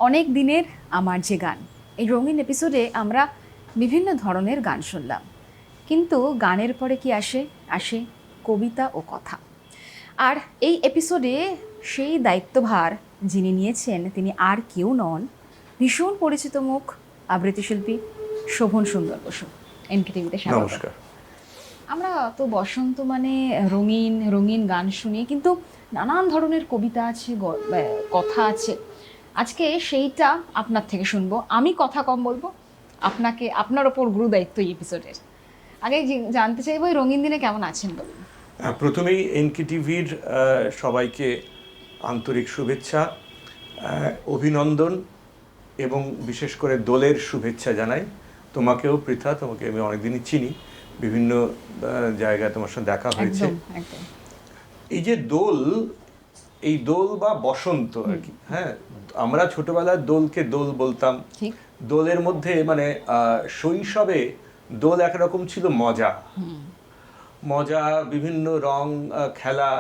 অনেক দিনের আমার যে গান, এই রঙিন এপিসোডে আমরা বিভিন্ন ধরনের গান শুনলাম, কিন্তু গানের পরে কি আসে? আসে কবিতা ও কথা। আর এই এপিসোডে সেই দায়িত্বভার যিনি নিয়েছেন তিনি আর কেউ নন, ভীষণ পরিচিত মুখ, আবৃত্তি শিল্পী শোভন সুন্দর বসু। এনকেটিভিতে স্বাগত। নমস্কার। আমরা তো বসন্ত মানে রঙিন রঙিন গান শুনি, কিন্তু নানান ধরনের কবিতা আছে, কথা আছে। আজকে সেইটা আপনার থেকে শুনবো। আমি কথা কম বলবো, আপনার ওপর গুরু দায়িত্ব এই এপিসোডের। আগে জানতে চাইবো এই রঙিন দিনে কেমন আছেন বলুন। প্রথমেই এনকেটিভির সবাইকে আন্তরিক শুভেচ্ছা, অভিনন্দন এবং বিশেষ করে দোলের শুভেচ্ছা জানাই। তোমাকেও পৃথা, তোমাকে আমি অনেকদিনই চিনি, বিভিন্ন জায়গায় তোমার সাথে দেখা হয়েছে। একদম। এই যে দোল, এই দোল বা বসন্ত আর কি, হ্যাঁ, আমরা ছোটবেলায় দোলকে দোল বলতাম। ঠিক। দোলের মধ্যে মানে শৈশবে দোল একরকম ছিল মজা, মজা, বিভিন্ন রং, খেলা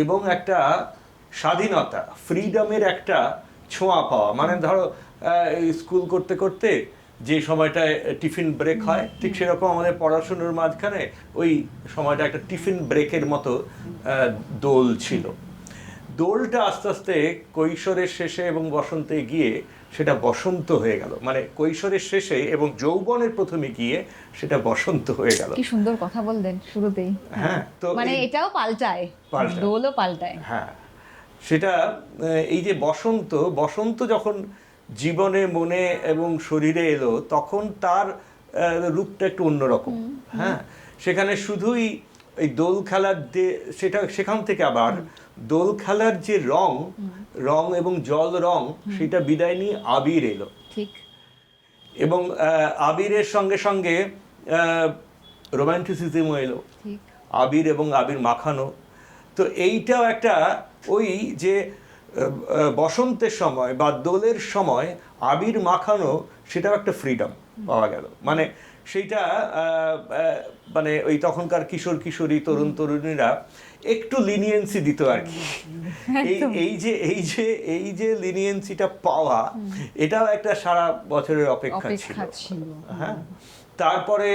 এবং একটা স্বাধীনতা, ফ্রিডমের একটা ছোঁয়া পাওয়া। মানে ধরো স্কুল করতে করতে যে সময়টায় টিফিন ব্রেক হয়, ঠিক সেরকম আমাদের পড়াশুনোর মাঝখানে ওই সময়টা একটা টিফিন ব্রেকের মতো দোল ছিল। দোলটা আস্তে আস্তে কৈশোরের শেষে এবং বসন্তে গিয়ে সেটা বসন্ত হয়ে গেল, মানে কৈশোরের শেষে এবং যৌবনের প্রথমে গিয়ে সেটা বসন্ত হয়ে গেল। কি সুন্দর কথা বললেন শুরুতেই। হ্যাঁ, তো মানে এটাও পাল্টায়, দোলও পাল্টায়। হ্যাঁ, সেটা এই যে বসন্ত, বসন্ত যখন জীবনে, মনে এবং শরীরে এলো, তখন তার রূপটা একটু অন্যরকম। হ্যাঁ, সেখানে শুধুই এই দোল খেলার যে সেটা, সেখান থেকে আবার দোল খেলার যে রং, রং এবং জল রং, সেটা বিদায় নিয়ে আবির এলো। ঠিক। এবং আবিরের সঙ্গে সঙ্গে রোম্যান্টিসিজমও এলো, ঠিক। আবির এবং আবির মাখানো। তো এইটাও একটা, ওই যে বসন্তের সময় বা দোলের সময় আবির মাখানো, সেটাও একটা ফ্রিডম পাওয়া গেল। মানে সেইটা মানে ওই তখনকার কিশোর কিশোরী, তরুণ তরুণীরা একটু লিনিয়েন্সি দিত আর কি। এই যে লিনিয়েন্সিটা পাওয়া, এটাও একটা সারা বছরের অপেক্ষা ছিল। হ্যাঁ, তারপরে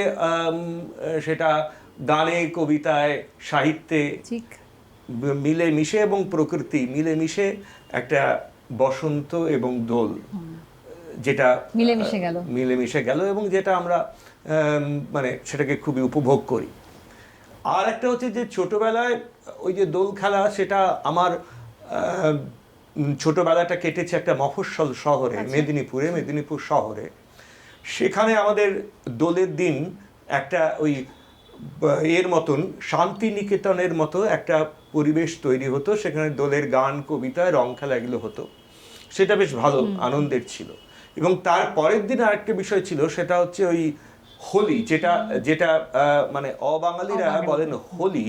সেটা গানে, কবিতায়, সাহিত্যে মিলে মিশে এবং প্রকৃতি মিলে মিশে একটা বসন্ত এবং দোল, যেটা মিলে মিশে গেল এবং যেটা আমরা মানে সেটাকে খুবই উপভোগ করি। আর একটা হচ্ছে যে ছোটবেলায় ওই যে দোল খেলা, সেটা আমার ছোটবেলাটা কেটেছে একটা মফস্বল শহরে, মেদিনীপুর শহরে। সেখানে আমাদের দোলের দিন একটা ওই এর মতন শান্তিনিকেতনের মতো একটা পরিবেশ তৈরি হতো। সেখানে দোলের গান, কবিতা, রং খেলা এগুলো হতো। সেটা বেশ ভালো আনন্দের ছিল। এবং তার পরের দিন আরেকটা বিষয় ছিল, সেটা হচ্ছে ওই হোলি, যেটা মানে অবাঙালিরা বলেন হোলি,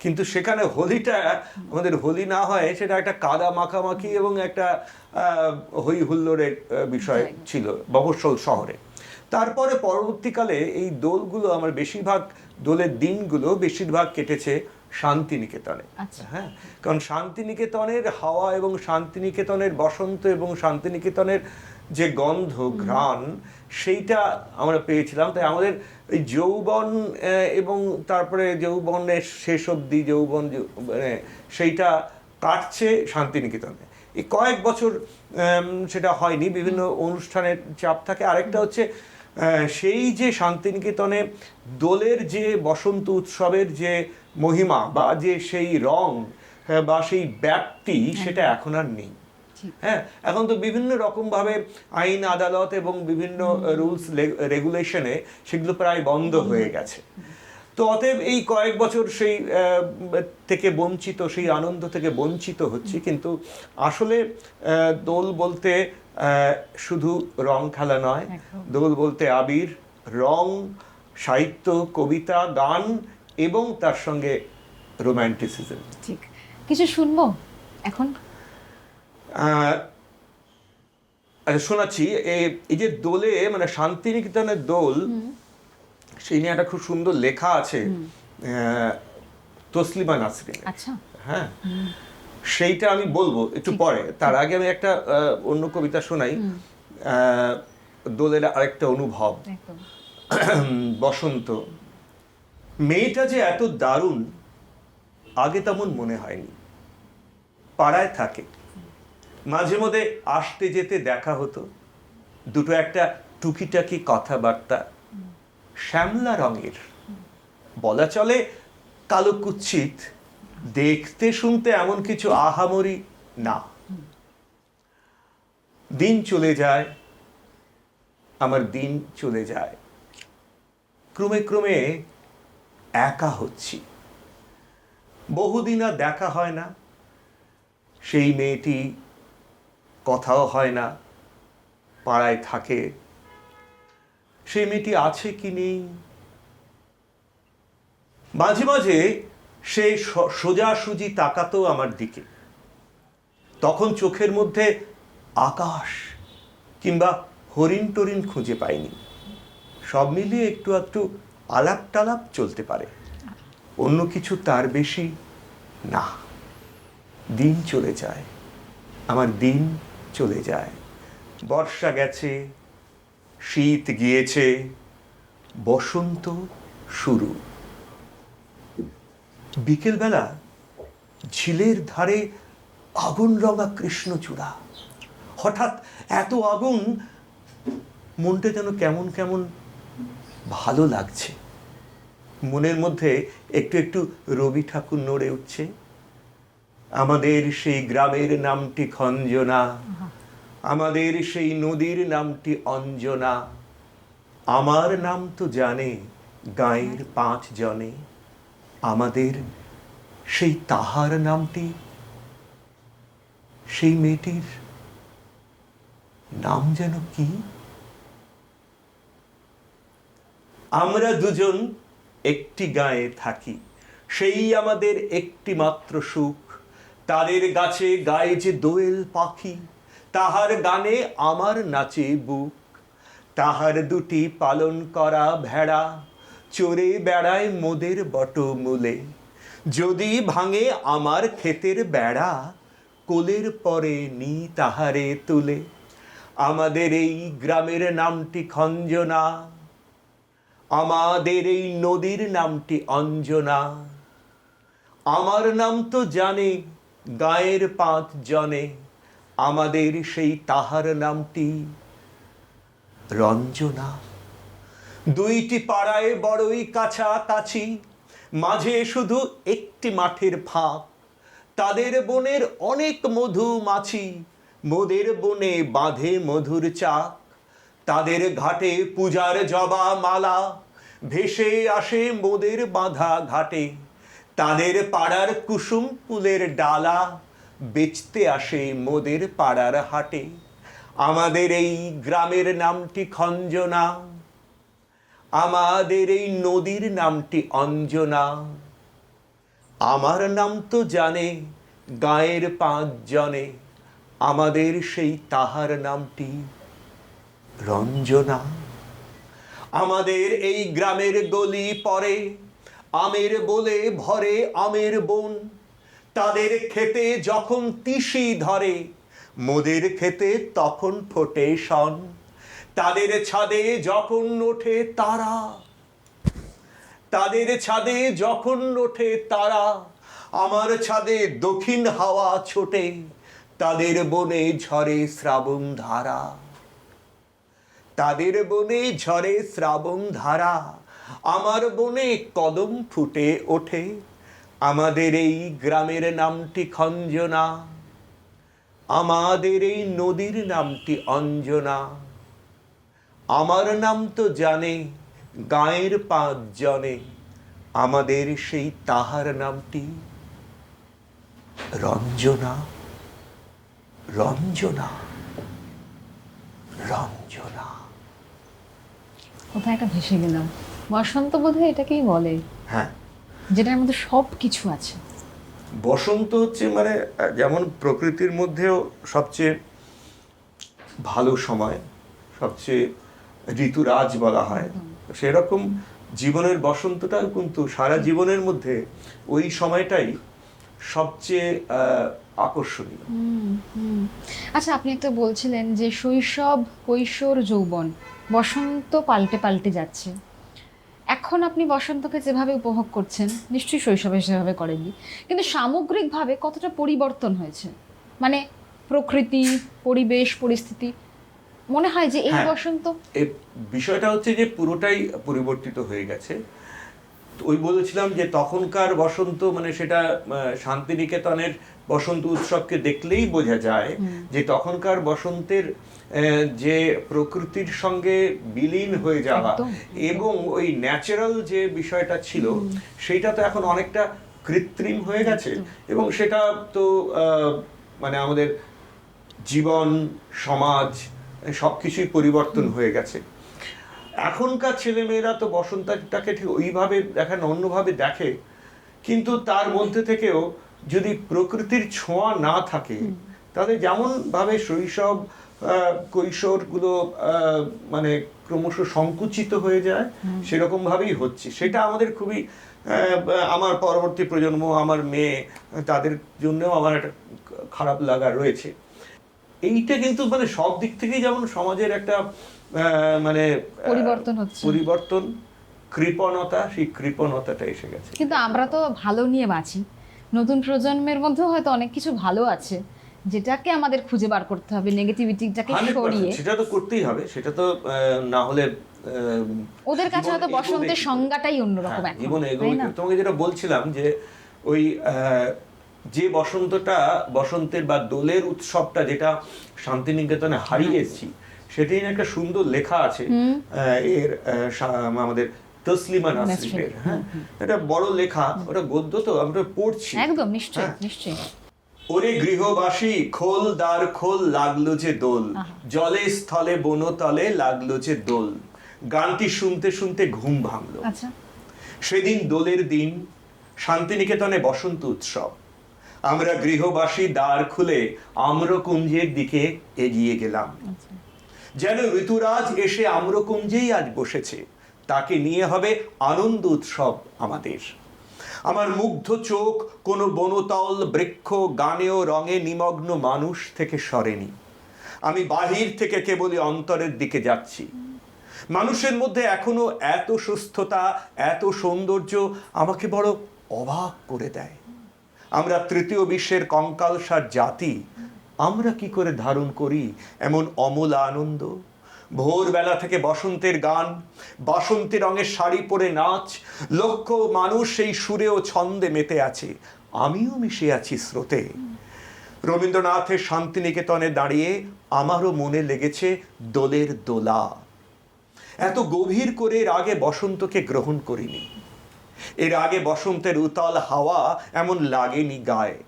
কিন্তু সেখানে হোলিটা আমাদের হোলি না হয়, সেটা একটা কাদা মাখামাখি এবং একটা হই হুল্লোড়ের বিষয় ছিল মফস্বল শহরে। তারপরে পরবর্তীকালে এই দোলগুলো, আমার বেশিরভাগ দোলের দিনগুলো বেশিরভাগ কেটেছে শান্তিনিকেতনে। হ্যাঁ, কারণ শান্তিনিকেতনের হাওয়া এবং শান্তিনিকেতনের বসন্ত এবং শান্তিনিকেতনের যে গন্ধ, ঘ্রাণ, সেইটা আমরা পেয়েছিলাম। তাই আমাদের এই যৌবন এবং তারপরে যৌবনের শেষ অবধি যৌবন মানে সেইটা কাটছে শান্তিনিকেতনে। এই কয়েক বছর সেটা হয়নি, বিভিন্ন অনুষ্ঠানের চাপ থাকে। আরেকটা হচ্ছে সেই যে শান্তিনিকেতনে দোলের যে বসন্ত উৎসবের যে মহিমা বা যে সেই রং বা সেই ব্যাপ্তি, সেটা এখন আর নেই। হ্যাঁ, এখন তো বিভিন্ন রকমভাবে আইন আদালত এবং বিভিন্ন রুলস রেগুলেশনে সেগুলো প্রায় বন্ধ হয়ে গেছে। তো অতএব এই কয়েক বছর সেই থেকে বঞ্চিত, সেই আনন্দ থেকে বঞ্চিত হচ্ছি। কিন্তু আসলে দোল বলতে শুধু রং খেলা নয়, দোল বলতে আবির, রং, সাহিত্য, কবিতা, গান এবং তার সঙ্গে রোম্যান্টিসিজম। ঠিক। কিছু শুনবো এখন? শোনাচ্ছি। এই যে দোলে, মানে শান্তিনিকেতনের দোল, সেই নিয়ে একটা খুব সুন্দর লেখা আছে তসলিমা নাসরিন। আচ্ছা। হ্যাঁ, সেইটা আমি বলবো একটু পরে। তার আগে আমি একটা অন্য কবিতা শোনাই, দোলের আরেকটা অনুভব। একদম। বসন্ত। মেয়েটা যে এত দারুণ আগে তেমন মনে হয়নি। পাড়ায় থাকে, মাঝে মধ্যে আসতে যেতে দেখা হতো, দুটো একটা টুকিটাকি কথাবার্তা। শ্যামলা রঙের, বলা চলে কালো কুৎসিত, দেখতে শুনতে এমন কিছু আহামরি না। দিন চলে যায়, আমার দিন চলে যায়, ক্রমে ক্রমে একা হচ্ছি। বহুদিন আর দেখা হয় না, সেই মেয়েটি কথাও হয় না, পাড়ায় থাকে। সেই মেয়েটি আছে কি নেই। মাঝে মাঝে সে সোজাসুজি তাকাতো আমার দিকে, তখন চোখের মধ্যে আকাশ কিংবা হরিণ টরিণ খুঁজে পাইনি। সব মিলিয়ে একটু একটু আলাপ টালাপ চলতে পারে, অন্য কিছু তার বেশি না। দিন চলে যায়, আমার দিন চলে যায়। বর্ষা গেছে, শীত গিয়েছে, বসন্ত শুরু। বিকেলবেলা ঝিলের ধারে আগুন রঙা কৃষ্ণচূড়া। হঠাৎ এত আগুন, মনটা যেন কেমন কেমন ভালো লাগছে। মনের মধ্যে একটু একটু রবি ঠাকুর নড়ে উঠছে। আমাদের সেই গ্রামের নামটি খঞ্জনা, আমাদের সেই নদীর নামটি অঞ্জনা। আমার নাম তো জানে গাঁয়ের 5 জনে, আমাদের সেই তাহার নামটি, সেই মেয়েটির নাম যেন কি। আমরা দুজন একটি গাঁয়ে থাকি, সেই আমাদের একটি মাত্র সুখ। তাদের গাছে গায়ে যে দোয়েল পাখি, তাহার গানে আমার নাচে বুক। তাহার দুটি পালন করা ভেড়া চড়ে বেড়ায় মোদের বটমূলে। যদি ভাঙে আমার ক্ষেতের বেড়া, কোলের পরে নি তাহারে তুলে। আমাদের এই গ্রামের নামটি খঞ্জনা, আমাদের এই নদীর নামটি অঞ্জনা। আমার নাম তো জানে গাঁয়ের 5 জনে, আমাদের সেই তাহার নামটি রঞ্জনা। দুইটি পাড়ায় বড়ই কাছাকাছি, মাঝে শুধু একটি মাঠের ফাঁক। তাদের বনের অনেক মধুমাছি, মোদের বনে বাঁধে মধুর চাক। তাদের ঘাটে পূজার জবা মালা ভেসে আসে মোদের বাঁধা ঘাটে। তাদের পাড়ার কুসুম ফুলের ডালা বেচতে আসে মোদের পাড়ার হাটে। আমাদের এই গ্রামের নামটি খঞ্জনা, আমাদের এই নদীর নামটি অঞ্জনা। আমার নাম তো জানে গাঁয়ের 5 জনে, আমাদের সেই তাহার নামটি রঞ্জনা। আমাদের এই গ্রামের গলি পরে আমের বলে ভরে আমের বন। তাদের খেতে যখন তিসি ধরে, মোদের খেতে তখন ফোটে শন। তাদের ছাদে যখন ওঠে তারা, তাদের ছাদে যখন ওঠে তারা, আমার ছাদে দক্ষিণ হাওয়া ছোটে। তাদের বনে ঝরে শ্রাবণ ধারা, তাদের বনে ঝরে শ্রাবণ ধারা, আমার বনে কদম ফুটে ওঠে। আমাদের এই গ্রামের নামটি খঞ্জনা, আমাদের এই নদীর নামটি অঞ্জনা। আমার নাম তো জানে গাঁয়ের 5 জনে, আমাদের সেই তাহার নামটি রঞ্জনা। রঞ্জনা, রঞ্জনা। কোথায় একটা ভেসে গেলাম। বসন্ত বোধহয় এটাকেই বলে, হ্যাঁ, যেটার মধ্যে সব কিছু আছে। বসন্ত হচ্ছে মানে যেমন প্রকৃতির মধ্যেও সবচেয়ে ভালো সময়, সবচেয়ে ঋতুরাজ বলা হয়, সেরকম জীবনের বসন্তটাও কিন্তু সারা জীবনের মধ্যে ওই সময়টাই সবচেয়ে আকর্ষণীয়। আচ্ছা, আপনি একটা বলছিলেন যে শৈশব, কৈশোর, যৌবন, বসন্ত পাল্টে পাল্টে যাচ্ছে। এখন আপনি বসন্তকে যেভাবে উপভোগ করছেন নিশ্চয়ই শৈশবে সেভাবে করেননি, কিন্তু সামগ্রিকভাবে কতটা পরিবর্তন হয়েছে? মানে প্রকৃতি, পরিবেশ, পরিস্থিতি, মনে হয় যে এই হ্যাঁ, বসন্ত এই বিষয়টা হচ্ছে যে পুরোটাই পরিবর্তিত হয়ে গেছে। ওই বলেছিলাম যে তখনকার বসন্ত মানে সেটা শান্তিনিকেতনের বসন্ত উৎসবকে দেখলেই বোঝা যায় যে তখনকার বসন্তের যে প্রকৃতির সঙ্গে বিলীন হয়ে যাওয়া এবং ওই ন্যাচারাল যে বিষয়টা ছিল সেইটা তো এখন অনেকটা কৃত্রিম হয়ে গেছে। এবং সেটা তো মানে আমাদের জীবন, সমাজ সবকিছুই পরিবর্তন হয়ে গেছে। এখনকার ছেলেমেয়েরা তো বসন্তটাকে ঠিক ওইভাবে দেখে না, অন্যভাবে দেখে। কিন্তু তার মধ্যে থেকেও যদি প্রকৃতির ছোঁয়া না থাকে তাহলে যেমন ভাবে শৈশব কৈশোরগুলো মানে ক্রমশ সংকুচিত হয়ে যায়, সেরকম ভাবেই হচ্ছে। সেটা আমাদের খুবই আমার পরবর্তী প্রজন্ম, আমার মেয়ে, তাদের জন্যও আমার একটা খারাপ লাগা রয়েছে। এইটা কিন্তু মানে সব দিক থেকেই যেমন সমাজের একটা মানে পরিবর্তন হচ্ছে, পরিবর্তন, কৃপণতা, সেই কৃপণতাটা এসে গেছে। কিন্তু আমরা তো ভালো নিয়ে বাঁচি। নতুন প্রজন্মের মধ্যেও হয়তো অনেক কিছু ভালো আছে যেটাকে আমাদের খুঁজে বার করতে হবে, নেগেটিভিটিটাকে 100% সরিয়ে। সেটা তো করতেই হবে, সেটা তো না হলে ওদের কাছে হয়তো বসন্তের সংজ্ঞাটাই অন্যরকম এখন, জীবনে তাই না? তোমাকে যেটা বলছিলাম যে ওই যে বসন্তটা, বসন্তের বা দোলের উৎসবটা যেটা শান্তিনিকেতনে হারিয়েছি, সেটাই একটা সুন্দর লেখা আছে এর আমাদের তসলিমা নাসরিনের। হ্যাঁ, এটা বড় লেখা, ওটা গদ্য, তো আমরা পড়ছি একদম নিশ্চয়ই নিশ্চয়ই। ওরে গৃহবাসী খোল দ্বার খোল, লাগলো যে দোল, জলে স্থলে বনতলে লাগলো যে দোল। গানটি শুনতে শুনতে ঘুম ভাঙলো। আচ্ছা, সেদিন দোলের দিন, শান্তিনিকেতনে বসন্ত উৎসব। আমরা গৃহবাসী দ্বার খুলে আম্রকুঞ্জের দিকে এগিয়ে গেলাম। যেন ঋতুরাজ এসে আম্রকুঞ্জেই আজ বসেছে, তাকে নিয়ে হবে আনন্দ উৎসব আমাদের। আমার মুগ্ধ চোখ কোনো বনতল, বৃক্ষ, গানে ও রঙে নিমগ্ন মানুষ থেকে সরেনি। আমি বাহির থেকে কেবলই অন্তরের দিকে যাচ্ছি। মানুষের মধ্যে এখনো এত সুস্থতা, এত সৌন্দর্য আমাকে বড় অবাক করে দেয়। আমরা তৃতীয় বিশ্বের কঙ্কালসার জাতি, আমরা কি করে ধারণ করি এমন অমূল আনন্দ? ভোরবেলা থেকে বসন্তের গান, বাসন্তী রঙের শাড়ি পরে নাচ, লক্ষ মানুষ সেই সুরে ও ছন্দে মেতে আছে, আমিও মিশে আছি স্রোতে। রবীন্দ্রনাথের শান্তিনিকেতনে দাঁড়িয়ে আমারও মনে লেগেছে দোলের দোলা। এত গভীর করে এর আগে বসন্তকে গ্রহণ করিনি। এর আগে বসন্তের উতাল হাওয়া এমন লাগেনি গায়ে,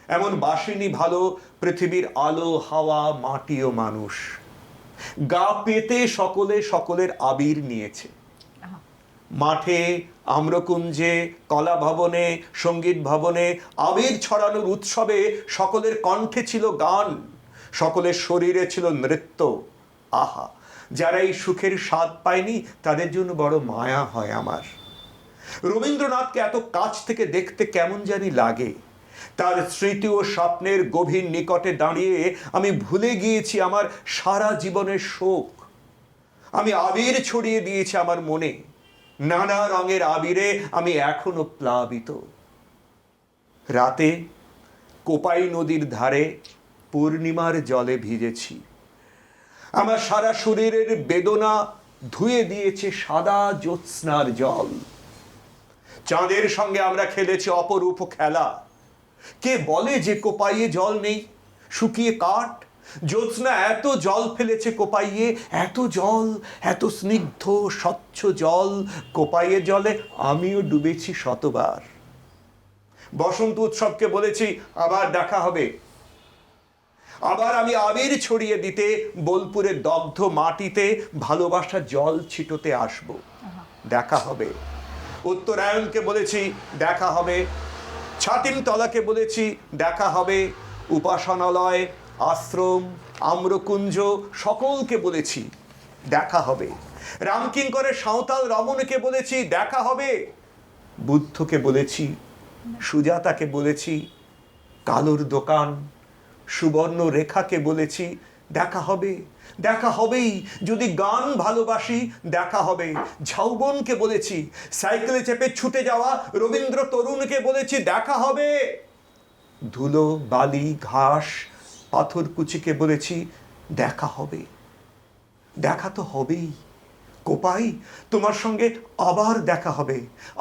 এমন বাসেনি ভালো পৃথিবীর আলো, হাওয়া, মাটি ও মানুষ। গা পেতে সকলে সকলের আবির নিয়েছে। মাঠে, আম্রকুঞ্জে, কলা ভবনে, সঙ্গীত ভবনে আবির ছড়ানোর উৎসবে সকলের কণ্ঠে ছিল গান, সকলের শরীরে ছিল নৃত্য। আহা, যারা এই সুখের স্বাদ পায়নি তাদের জন্য বড় মায়া হয় আমার। রবীন্দ্রনাথকে এত কাছ থেকে দেখতে কেমন জানি লাগে। তার স্মৃতি ও স্বপ্নের গভীর নিকটে দাঁড়িয়ে আমি ভুলে গিয়েছি আমার সারা জীবনের শোক। আমি আবির ছড়িয়ে দিয়েছি আমার মনে, নানা রঙের আবিরে আমি এখনো প্লাবিত। রাতে কোপাই নদীর ধারে পূর্ণিমার জলে ভিজেছি। আমার সারা শরীরের বেদনা ধুয়ে দিয়েছে সাদা জ্যোৎস্নার জল। চাঁদের সঙ্গে আমরা খেলেছি অপরূপ খেলা। কে বলে যে কোপাইয়ে জল নেই, শুকিয়ে কাঠ? জ্যোৎস্না এত জল ফেলেছে কোপাইয়ে, এত জল, এত স্নিগ্ধ স্বচ্ছ জল। কোপাইয়ে জলে আমিও ডুবেছি শতবার। বসন্ত উৎসবকে বলেছি আবার দেখা হবে, আবার আমি আবির ছড়িয়ে দিতে বোলপুরের দগ্ধ মাটিতে ভালোবাসা জল ছিটোতে আসব। দেখা হবে। উত্তরায়ণকে বলেছি দেখা হবে, ছাতিমতলাকে বলেছি দেখা হবে, উপাসনালয়, আশ্রম, আম্রকুঞ্জ সকলকে বলেছি দেখা হবে। রামকিঙ্করের সাঁওতাল রমণকে বলেছি দেখা হবে, বুদ্ধকে বলেছি, সুজাতাকে বলেছি কালোর দোকান। সুবর্ণ রেখাকে বলেছি দেখা হবে, দেখা হবেই, যদি গান ভালোবাসি দেখা হবে। ঝাউবনকে বলেছি, সাইকেলে চেপে ছুটে যাওয়া রবীন্দ্র তরুণকে বলেছি দেখা হবে। ধুলো, বালি, ঘাস, পাথরকুচিকে বলেছি দেখা হবে। দেখা তো হবেই। কোপাই, তোমার সঙ্গে আবার দেখা হবে।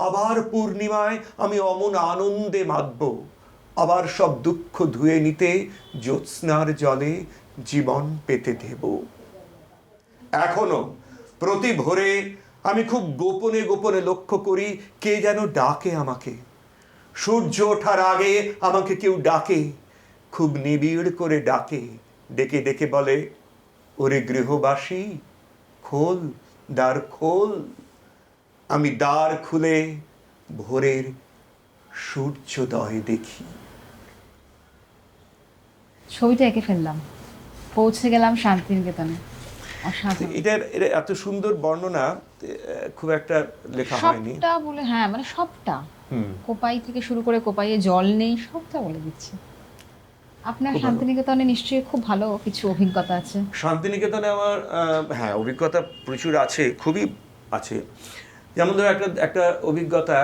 আবার পূর্ণিমায় আমি অমন আনন্দে মাতব। আবার সব দুঃখ ধুয়ে নিতে জ্যোৎস্নার জলে জীবন পেতে দেব। এখনো প্রতি ভোরে আমি খুব গোপনে গোপনে লক্ষ্য করি কে যেন ডাকে আমাকে। সূর্য ওঠার আগে আমাকে কেউ ডাকে, খুব নিবিড় করে ডাকে। ডেকে ডেকে বলে, ওরে গৃহবাসী, খোল, দ্বার খোল। আমি দ্বার খুলে ভোরের সূর্যোদয় দেখি। ছবিটা এঁকে ফেললাম, পৌঁছে গেলাম শান্তিনিকেতনে। অসাধারণ। এটার এত সুন্দর বর্ণনা খুব একটা লেখা হয়নি। সবটা বলে, হ্যাঁ মানে সবটা, কোপাই থেকে শুরু করে কোপাইয়ে জল নেই, সবটা বলে দিচ্ছে। আপনার শান্তিনিকেতনে নিশ্চয়ই খুব ভালো কিছু অভিজ্ঞতা আছে। শান্তিনিকেতনে আমার হ্যাঁ অভিজ্ঞতা প্রচুর আছে, খুবই আছে। যেমন ধরো একটা অভিজ্ঞতা,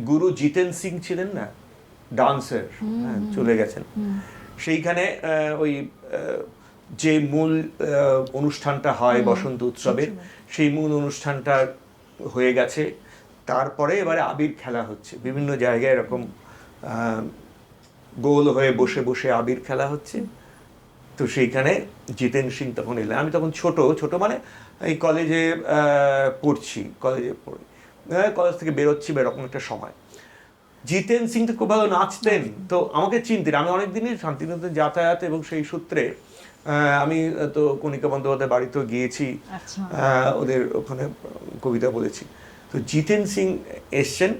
গুরু জিতেন সিং ছিলেন না, ডান্সার, চলে গেছেন। সেইখানে ওই যে মূল অনুষ্ঠানটা হয় বসন্ত উৎসবের, সেই মূল অনুষ্ঠানটা হয়ে গেছে। তারপরে এবারে আবির খেলা হচ্ছে বিভিন্ন জায়গায়, এরকম গোল হয়ে বসে বসে আবির খেলা হচ্ছে। তো সেইখানে জিতেন সিং তখন এলেন। আমি তখন ছোট মানে এই কলেজে পড়ছি, কলেজ থেকে বেরোচ্ছি বা এরকম একটা সময়। জিতেন সিং তো খুব ভালো নাচতেন, তো আমাকে চিনতেন। আমি অনেকদিনই শান্তিনিকেতন যাতায়াত, এবং সেই সূত্রে আমি তো কণিকা বন্দ্যোপাধ্যায় বাড়িতেও গিয়েছি, ওদের ওখানে কবিতা বলেছি। তো জিতেন সিং এসছেন,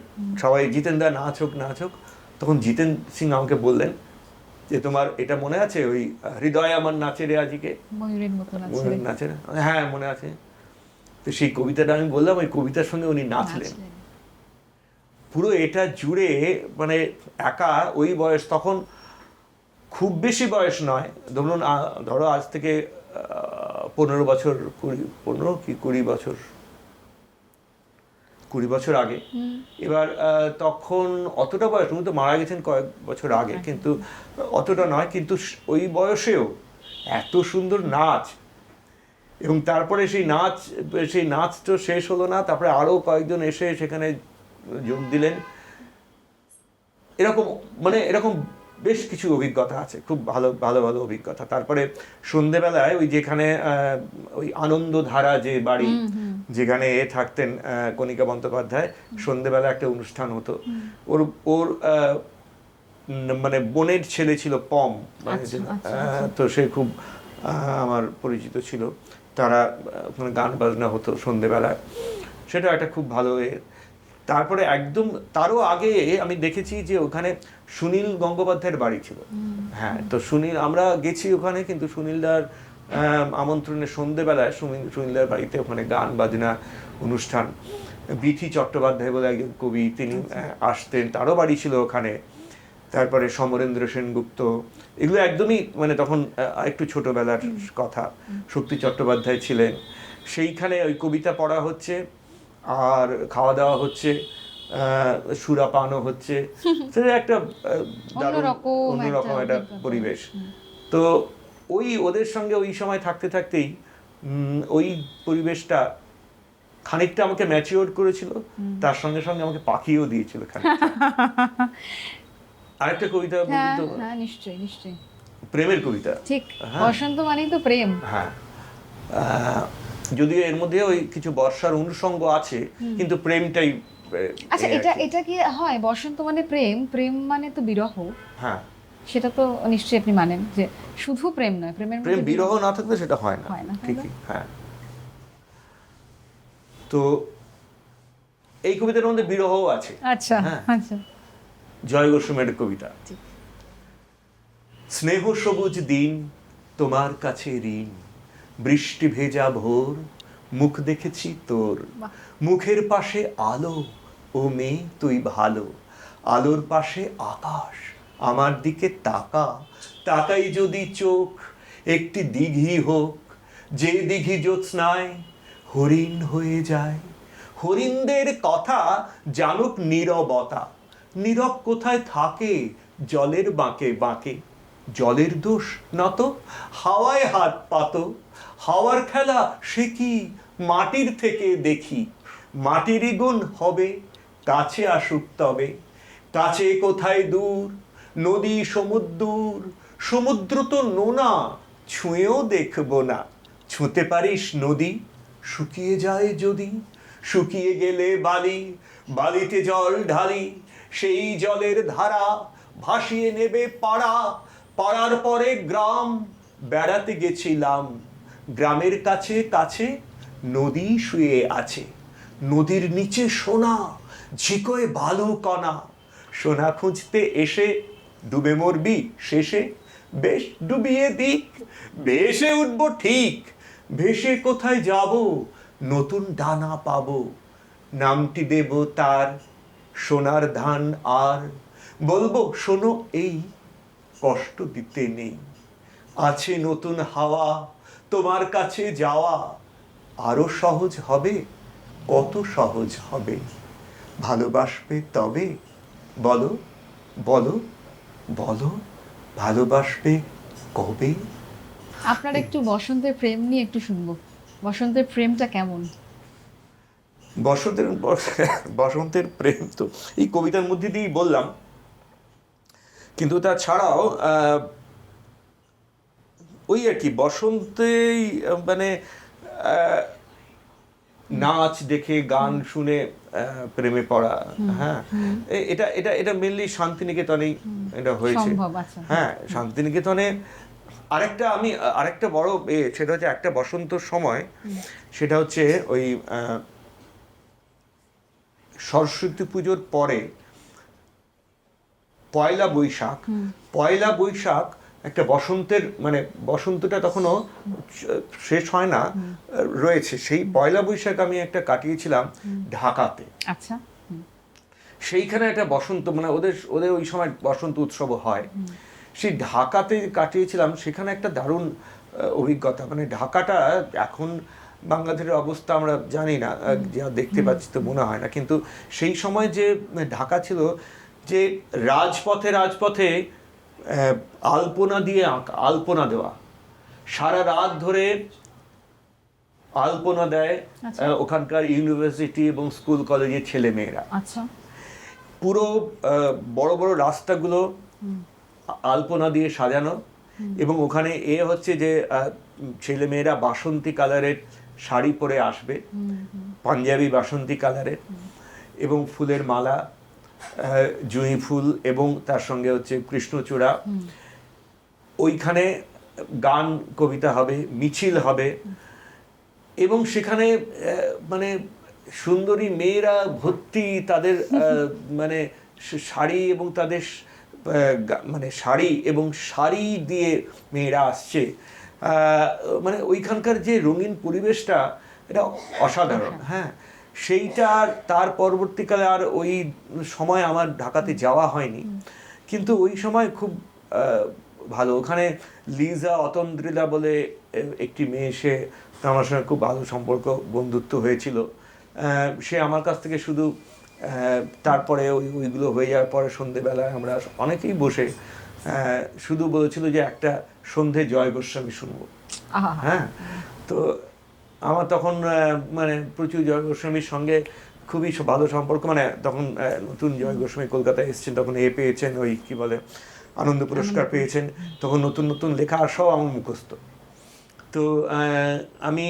সবাই জিতেন দা নাচ হোক। তখন জিতেন সিং আমাকে বললেন যে তোমার এটা মনে আছে, ওই হৃদয় আমার নাচে রে আজিকে, ময়ূরের মতো নাচে। হ্যাঁ মনে আছে। তো সেই কবিতাটা আমি বললাম, ওই কবিতার সঙ্গে উনি নাচলেন। পুরো এটা জুড়ে মানে একা ওই বয়স, তখন খুব বেশি বয়স নয়, ধরো আজ থেকে 15 বছর, 20 বছর আগে। এবার তখন অতটা বয়স, উনি তো মারা গেছেন কয়েক বছর আগে, কিন্তু অতটা নয়, কিন্তু ওই বয়সেও এত সুন্দর নাচ। এবং তারপরে সেই নাচ তো শেষ হলো না, তারপরে আরো কয়েকজন এসে সেখানে যোগ দিলেন। এরকম বেশ কিছু অভিজ্ঞতা আছে, খুব ভালো অভিজ্ঞতা। তারপরে সন্ধেবেলায় ওই যেখানে ওই আনন্দধারা যে বাড়ি, যেখানে থাকতেন কণিকা বন্দ্যোপাধ্যায়, সন্ধেবেলা একটা অনুষ্ঠান হতো। ওর মানে বোনের ছেলে ছিল পম, মানে তো সে খুব আমার পরিচিত ছিল। তারা ওখানে গান বাজনা হতো সন্ধেবেলায়, সেটা একটা খুব ভালো। তারপরে একদম তারও আগে আমি দেখেছি যে ওখানে সুনীল গঙ্গোপাধ্যায়ের বাড়ি ছিল। হ্যাঁ, তো আমরা গেছি ওখানে, কিন্তু সুনীলদার আমন্ত্রণে সন্ধেবেলায় সুনীলদার বাড়িতে ওখানে গান বাজনা অনুষ্ঠান। বিথি চট্টোপাধ্যায় বলে একজন কবি, তিনি আসতেন, তারও বাড়ি ছিল ওখানে। তারপরে সমরেন্দ্র সেনগুপ্ত, এগুলো একদমই মানে তখন একটু ছোটবেলার কথা। শক্তি চট্টোপাধ্যায় ছিলেন। সেইখানে ওই কবিতা পড়া হচ্ছে আর খাওয়া দাওয়া হচ্ছে, সুরাপানও হচ্ছে। সেটা একটা অন্যরকম একটা পরিবেশ। তো ওদের সঙ্গে ওই সময় থাকতেই ওই পরিবেশটা খানিকটা আমাকে ম্যাচিওর করেছিল, তার সঙ্গে সঙ্গে আমাকে পাখিও দিয়েছিল খানিকটা। আরেকটা কবিতা বলি তো? হ্যাঁ নিশ্চয়ই। প্রেমের কবিতা, ঠিক। বসন্ত মানেই তো প্রেম। হ্যাঁ, যদিও এর মধ্যে ওই কিছু বর্ষার অনুষঙ্গ আছে, কিন্তু প্রেমটাই। আচ্ছা, এটা কি হয় বসন্ত মানে প্রেম মানে তো বিরহ? হ্যাঁ, সেটা তো নিশ্চয়ই আপনি মানেন যে শুধু প্রেম নয়, প্রেম বিরহ না থাকলে সেটা হয় না। ঠিকই, হ্যাঁ। তো এই কবিতার মধ্যে বিরহও আছে। আচ্ছা। জয় গোস্বামীর কবিতা। স্নেহ সবুজ দিন, তোমার কাছে ঋণ, বৃষ্টি ভেজা ভোর, মুখ দেখেছি তোর, মুখের পাশে আলো, ও মেয়ে তুই ভালো, আলোর পাশে আকাশ, আমার দিকে তাকা, তাকাই যদি চোখ একটি দিঘি হোক, যে দিঘি জ্যোৎস্নায় হরিণ হয়ে যায়। হরিণদের কথা জানুক নীরবতা, নীরব কোথায় থাকে জলের বাঁকে বাঁকে। জলের দোষ নত, হাওয়ায় হাত পাত, হাওয়ার খেলা সে কি মাটির থেকে দেখি। মাটিরই গুণ হবে, কাছে আসুক তবে, কাছে কোথায় দূর, নদী সমুদ্র, সমুদ্র তো নোনা, ছুঁয়েও দেখব না। ছুঁতে পারিস নদী, শুকিয়ে যায় যদি, শুকিয়ে গেলে বালি, বালিতে জল ঢালি, সেই জলের ধারা ভাসিয়ে নেবে পাড়া, পাড়ার পরে গ্রাম। বেড়াতে গেছিলাম, গ্রামের কাছে কাছে নদী শুয়ে আছে, নদীর নিচে সোনা, ঝিকোয় বালু কণা। সোনা খুঁজতে এসে ডুবে মরবি শেষে, বেশ ডুবিয়ে দিক, ভেসে উঠবো ঠিক। ভেসে কোথায় যাব, নতুন ডানা পাবো, নামটি দেব তার সোনার ধান। আর বলবো শোনো এই, কষ্ট দিতে নেই, আছে নতুন হাওয়া, তোমার কাছে যাওয়া আরো সহজ হবে, কত সহজ হবে। ভালোবাসবে তবে, বলো বলো বলো, ভালোবাসবে কবে? আপনার একটু বসন্তের প্রেম নিয়ে একটু শুনবো। বসন্তের প্রেমটা কেমন? বসন্তের বসন্তের প্রেম তো এই কবিতার মধ্যে দিয়েই বললাম, কিন্তু তাছাড়াও ওই আর কি বসন্তেই মানে নাচ দেখে গান শুনে প্রেমে পড়া। হ্যাঁ, এটা এটা এটা মেনলি শান্তিনিকেতনেই এটা হয়েছে। হ্যাঁ, শান্তিনিকেতনে আরেকটা বড় সেটা হচ্ছে একটা বসন্তর সময়, সেটা হচ্ছে ওই সরস্বতী পুজোর পরে পয়লা বৈশাখ। পয়লা বৈশাখ একটা বসন্তের মানে বসন্তটা তখনও শেষ হয় না, রয়েছে। সেই পয়লা বৈশাখ আমি একটা কাটিয়েছিলাম ঢাকাতে। আচ্ছা। সেইখানে একটা বসন্ত মানে ওদের ওই সময় বসন্ত উৎসব হয়, সেই ঢাকাতে কাটিয়েছিলাম। সেখানে একটা দারুণ অভিজ্ঞতা। মানে ঢাকাটা এখন বাংলাদেশের অবস্থা আমরা জানি না, যা দেখতে পাচ্ছি তো মনে হয় না, কিন্তু সেই সময় যে ঢাকা ছিল, যে রাজপথে রাজপথে আলপনা দিয়ে আলপনা দেওয়া, সারা রাত ধরে আলপনা দেয় ওখানকার ইউনিভার্সিটি এবং স্কুল কলেজের ছেলে মেয়েরা। আচ্ছা। পুরো বড় বড় রাস্তাগুলো আলপনা দিয়ে সাজানো, এবং ওখানে হচ্ছে যে ছেলে মেয়েরা বাসন্তী কালারের শাড়ি পরে আসবে, পাঞ্জাবি বাসন্তী কালারের, এবং ফুলের মালা, জুঁই ফুল, এবং তার সঙ্গে হচ্ছে কৃষ্ণচূড়া। ওইখানে গান কবিতা হবে, মিছিল হবে, এবং সেখানে মানে সুন্দরী মেয়েরা ভর্তি, তাদের মানে শাড়ি এবং তাদের মানে শাড়ি এবং শাড়ি দিয়ে মেয়েরা আসছে। মানে ওইখানকার যে রঙিন পরিবেশটা, এটা অসাধারণ। হ্যাঁ, সেইটা তার পরবর্তীকালে আর ওই সময় আমার ঢাকাতে যাওয়া হয়নি, কিন্তু ওই সময় খুব ভালো। ওখানে লিজা অতন্দ্রিলা বলে একটি মেয়ে, সে আমার সঙ্গে খুব ভালো সম্পর্ক, বন্ধুত্ব হয়েছিল। সে আমার কাছ থেকে শুধু তারপরে ওইগুলো হয়ে যাওয়ার পরে সন্ধেবেলায় আমরা অনেকেই বসে শুধু বলেছিল যে একটা সন্ধে জয় গোস্বামী শুনবো। হ্যাঁ, তো আমার তখন মানে প্রচুর জয় গোস্বামীর সঙ্গে খুবই ভালো সম্পর্ক। মানে তখন নতুন জয় গোস্বামী কলকাতায় এসেছেন, তখন পেয়েছেন ওই কি বলে আনন্দ পুরস্কার পেয়েছেন, তখন নতুন নতুন লেখা সব আমার মুখস্থ। তো আমি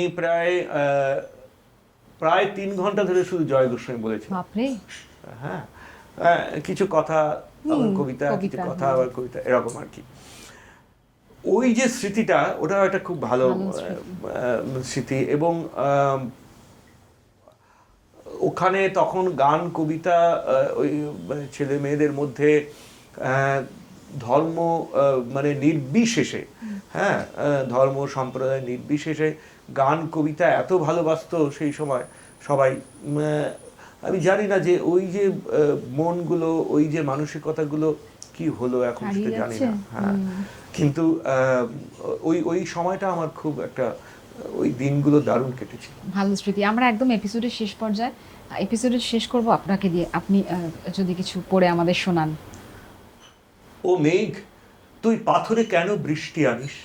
প্রায় 3 ঘন্টা ধরে শুধু জয় গোস্বামী বলেছি। হ্যাঁ, কিছু কথা কবিতা, কিছু কথা আবার কবিতা, এরকম আর কি। ওই যে স্মৃতিটা, ওটা একটা খুব ভালো স্মৃতি। এবং ওখানে তখন গান কবিতা, ওই ছেলে মেয়েদের মধ্যে ধর্ম মানে নির্বিশেষে, হ্যাঁ, ধর্ম সম্প্রদায় নির্বিশেষে গান কবিতা এত ভালোবাসতো সেই সময় সবাই। আমি জানি না যে ওই যে মনগুলো, ওই যে মানসিকতাগুলো কি হলো এখন হারিয়ে সেটা জানি যাচ্ছে। না। হ্যাঁ, কিন্তু ওই সময়টা আমার খুব একটা, ওই দিনগুলো দারুণ কেটেছিল। ভালো স্মৃতি। আমরা একদম এপিসোডের শেষ পর্যায়ে, এপিসোডের শেষ করব আপনাকে দিয়ে। আপনি যদি কিছু পড়ে আমাদের শোনান। ও মেঘ, তুই পাথরে কেন বৃষ্টি আনিস?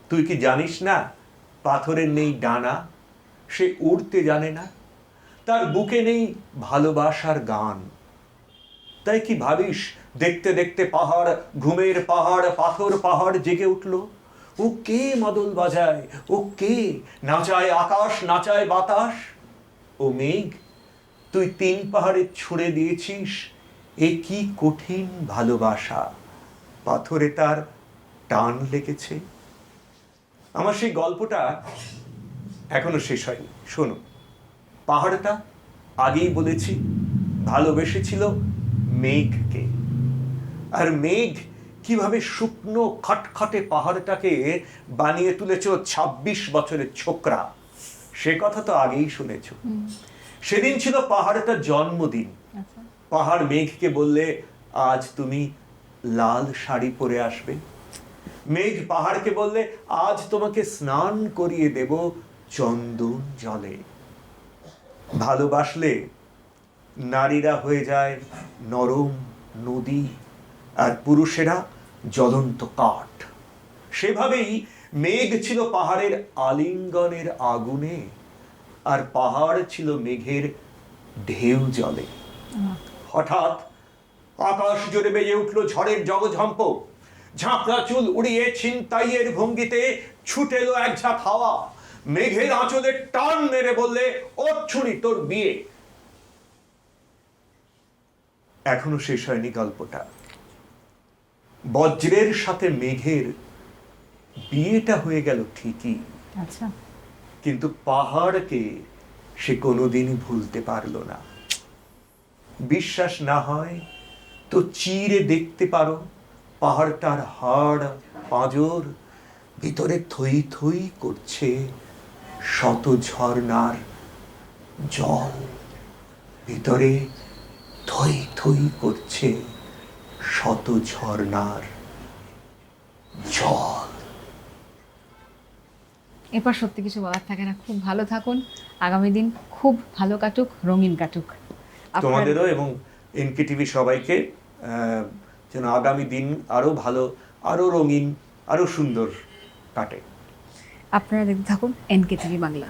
তুই কি জানিস না পাথরের নেই ডানা, সে উড়তে জানে না, তার বুকে নেই ভালোবাসার গান। তাই কি ভাবিস দেখতে দেখতে পাহাড়, ঘুমের পাহাড়, পাথর পাহাড় জেগে উঠল? ও কে মাদল বাজায়, ও কে নাচায় আকাশ, নাচায় বাতাস? ও মেঘ, তুই 3 পাহাড়ে ছুঁড়ে দিয়েছিস এ কি কঠিন ভালোবাসা, পাথরে তার টান লেগেছে। আমার সেই গল্পটা এখনো শেষ হয়নি, শোনো। পাহাড়টা আগেই বলেছি ভালোবেসেছিল মেঘকে, আর মেঘ কিভাবে শুকনো খটখটে পাহাড়টাকে বানিয়ে তুলেছিল 26 বছরের ছোকরা, সে কথা তো আগেই শুনেছ। সেদিন ছিল পাহাড়টার জন্মদিন। আচ্ছা। পাহাড় মেঘকে বললে আজ তুমি লাল শাড়ি পরে আসবে। মেঘ পাহাড়কে বললে আজ তোমাকে স্নান করিয়ে দেব চন্দন জলে। ভালোবাসলে নারীরা হয়ে যায় নরম নদী, আর পুরুষেরা জ্বলন্ত কাঠ। সেভাবেই মেঘ ছিল পাহাড়ের আলিঙ্গনের আগুনে, আর পাহাড় ছিল মেঘের ঢেউ জলে। হঠাৎ আকাশ জুড়ে বেজে উঠল ঝড়ের জগঝম্প। ঝাঁকড়া চুল উড়িয়ে ছিনতাইয়ের ভঙ্গিতে ছুটে এলো এক ঝাঁক হাওয়া। মেঘের আঁচলে টান মেরে বললে ও ছুরি তোর বিয়ে। এখনো শেষ হয়নি গল্পটা। বজ্রের সাথে মেঘের বিয়েটা হয়ে গেল ঠিকই, আচ্ছা। কিন্তু পাহাড়কে সে কোনোদিনই ভুলতে পারলো না। বিশ্বাস না হয় তো চিরে দেখতে পারো পাহাড়টার হাড় পাঁজর, ভিতরে থই থই করছে শত ঝর্ণার জল, ভিতরে থই থই করছে শত ঝর্ণার জল। এরপর সত্যি কিছু বলার থাকে না। খুব ভালো থাকুন, আগামী দিন খুব ভালো কাটুক, রঙিন কাটুক। তোমাদেরও এবং এনকেটিভি সবাইকে যেন আগামী দিন আরো ভালো, আরো রঙিন, আরো সুন্দর কাটে। আপনারা দেখতে থাকুন এনকেটিভি বাংলা।